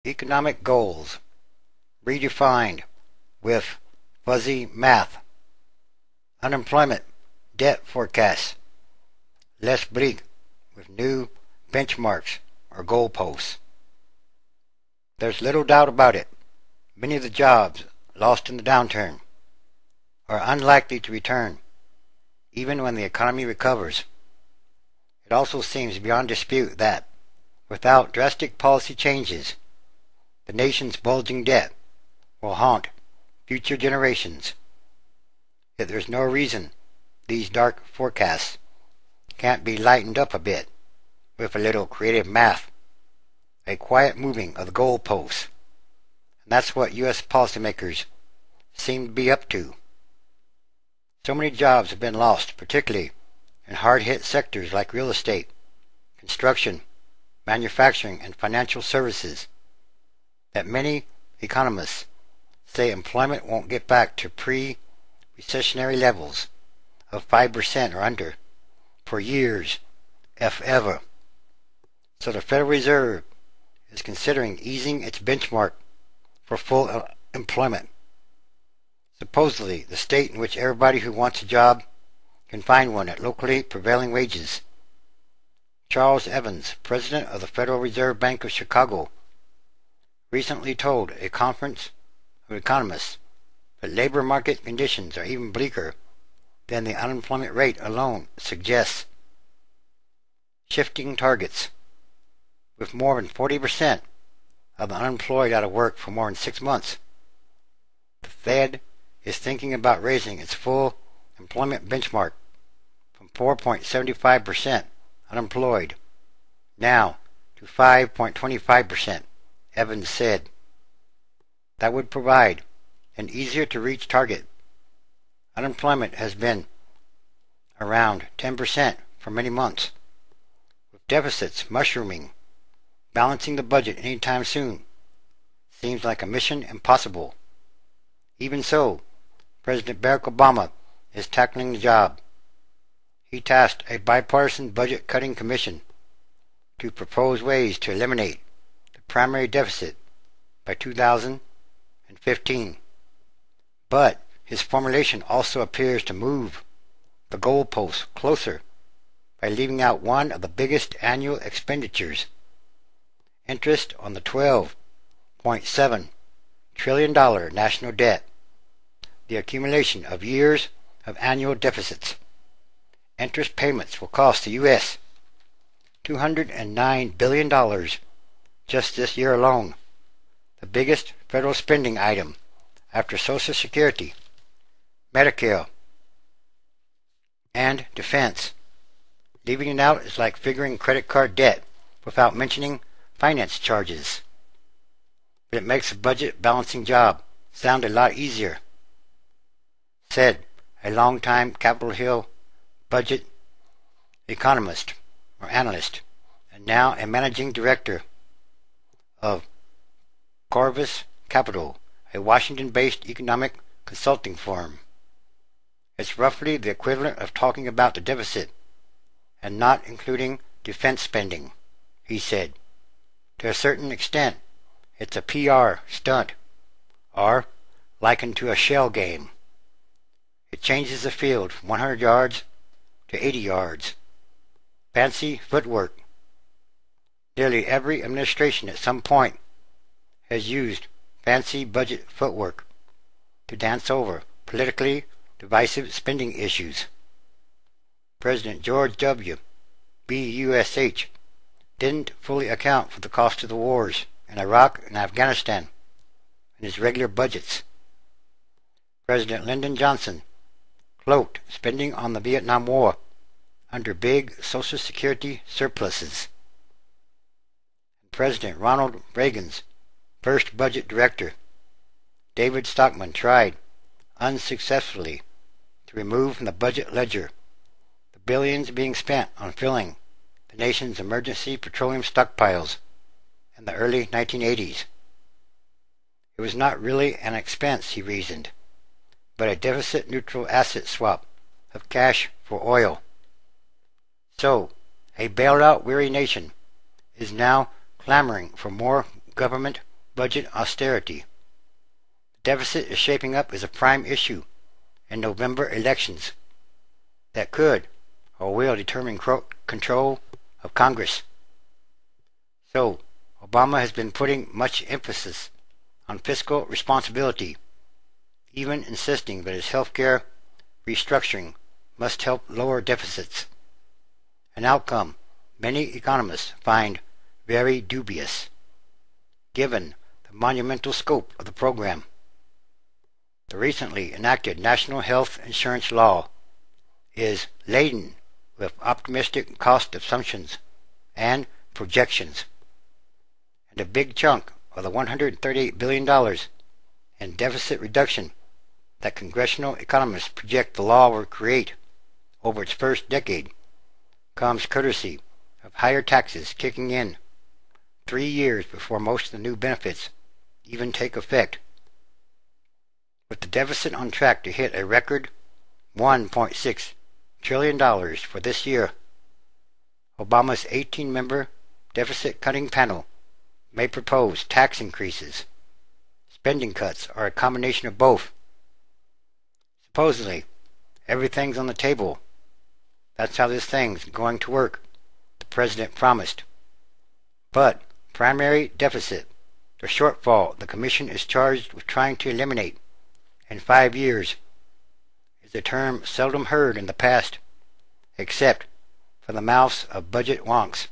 Economic goals redefined with fuzzy math. Unemployment debt forecasts less bleak with new benchmarks or goalposts. There's little doubt about it. Many of the jobs lost in the downturn are unlikely to return, even when the economy recovers. It also seems beyond dispute that, without drastic policy changes, the nation's bulging debt will haunt future generations. Yet there's no reason these dark forecasts can't be lightened up a bit with a little creative math, a quiet moving of the goalposts. And that's what U.S. policymakers seem to be up to. So many jobs have been lost, particularly in hard-hit sectors like real estate, construction, manufacturing, and financial services, that many economists say employment won't get back to pre-recessionary levels of 5% or under for years, if ever. So the Federal Reserve is considering easing its benchmark for full employment. Supposedly, the state in which everybody who wants a job can find one at locally prevailing wages. Charles Evans, president of the Federal Reserve Bank of Chicago, recently told a conference of economists that labor market conditions are even bleaker than the unemployment rate alone suggests. Shifting targets. With more than 40% of the unemployed out of work for more than 6 months, the Fed is thinking about raising its full employment benchmark from 4.75% unemployed now to 5.25%, Evans said. That would provide an easier-to-reach target. Unemployment has been around 10% for many months, with deficits mushrooming. Balancing the budget anytime soon seems like a mission impossible. Even so, President Barack Obama is tackling the job. He tasked a bipartisan budget-cutting commission to propose ways to eliminate the primary deficit by 2015. But his formulation also appears to move the goalposts closer by leaving out one of the biggest annual expenditures: interest on the $12.7 trillion national debt, the accumulation of years of annual deficits. Interest payments will cost the U.S. $209 billion just this year alone, the biggest federal spending item after Social Security, Medicare, and defense. Leaving it out is like figuring credit card debt without mentioning finance charges. But it makes a budget balancing job sound a lot easier, said a longtime Capitol Hill budget economist or analyst, and now a managing director of Corvus Capital, a Washington-based economic consulting firm. It's roughly the equivalent of talking about the deficit and not including defense spending, he said. To a certain extent, it's a PR stunt, or likened to a shell game. It changes the field from 100 yards to 80 yards. Fancy footwork. Nearly every administration at some point has used fancy budget footwork to dance over politically divisive spending issues. President George W. Bush didn't fully account for the cost of the wars in Iraq and Afghanistan in his regular budgets. President Lyndon Johnson cloaked spending on the Vietnam War under big Social Security surpluses. And President Ronald Reagan's first budget director, David Stockman, tried unsuccessfully to remove from the budget ledger the billions being spent on filling the nation's emergency petroleum stockpiles in the early 1980s. It was not really an expense, he reasoned, but a deficit-neutral asset swap of cash for oil. So, a bailout-weary nation is now clamoring for more government budget austerity. The deficit is shaping up as a prime issue in November elections that could or will determine control of Congress. So, Obama has been putting much emphasis on fiscal responsibility, even insisting that his healthcare restructuring must help lower deficits, an outcome many economists find very dubious, given the monumental scope of the program. The recently enacted National Health Insurance Law is laden with optimistic cost assumptions and projections, and a big chunk of the $138 billion in deficit reduction that congressional economists project the law will create over its first decade comes courtesy of higher taxes kicking in 3 years before most of the new benefits even take effect. With the deficit on track to hit a record $1.6 trillion for this year, Obama's 18-member deficit-cutting panel may propose tax increases, spending cuts, or a combination of both. Supposedly, everything's on the table. That's how this thing's going to work, the president promised. But primary deficit, the shortfall the commission is charged with trying to eliminate in 5 years, is a term seldom heard in the past, except from the mouths of budget wonks.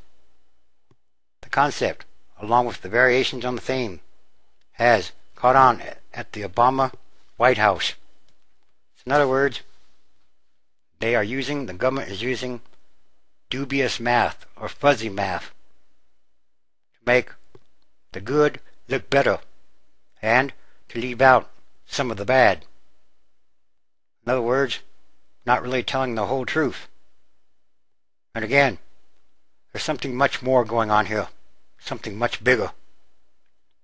The concept, along with the variations on the theme, has caught on at the Obama White House. In other words, the government is using dubious math or fuzzy math to make the good look better and to leave out some of the bad. In other words, not really telling the whole truth. And again, there's something much more going on here, something much bigger.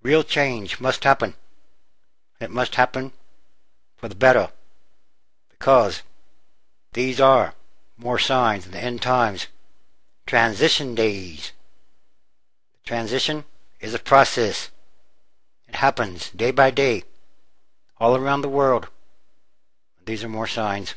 Real change must happen. It must happen for the better, because these are more signs of the end times. Transition days. The transition is a process. It happens day by day, all around the world. These are more signs.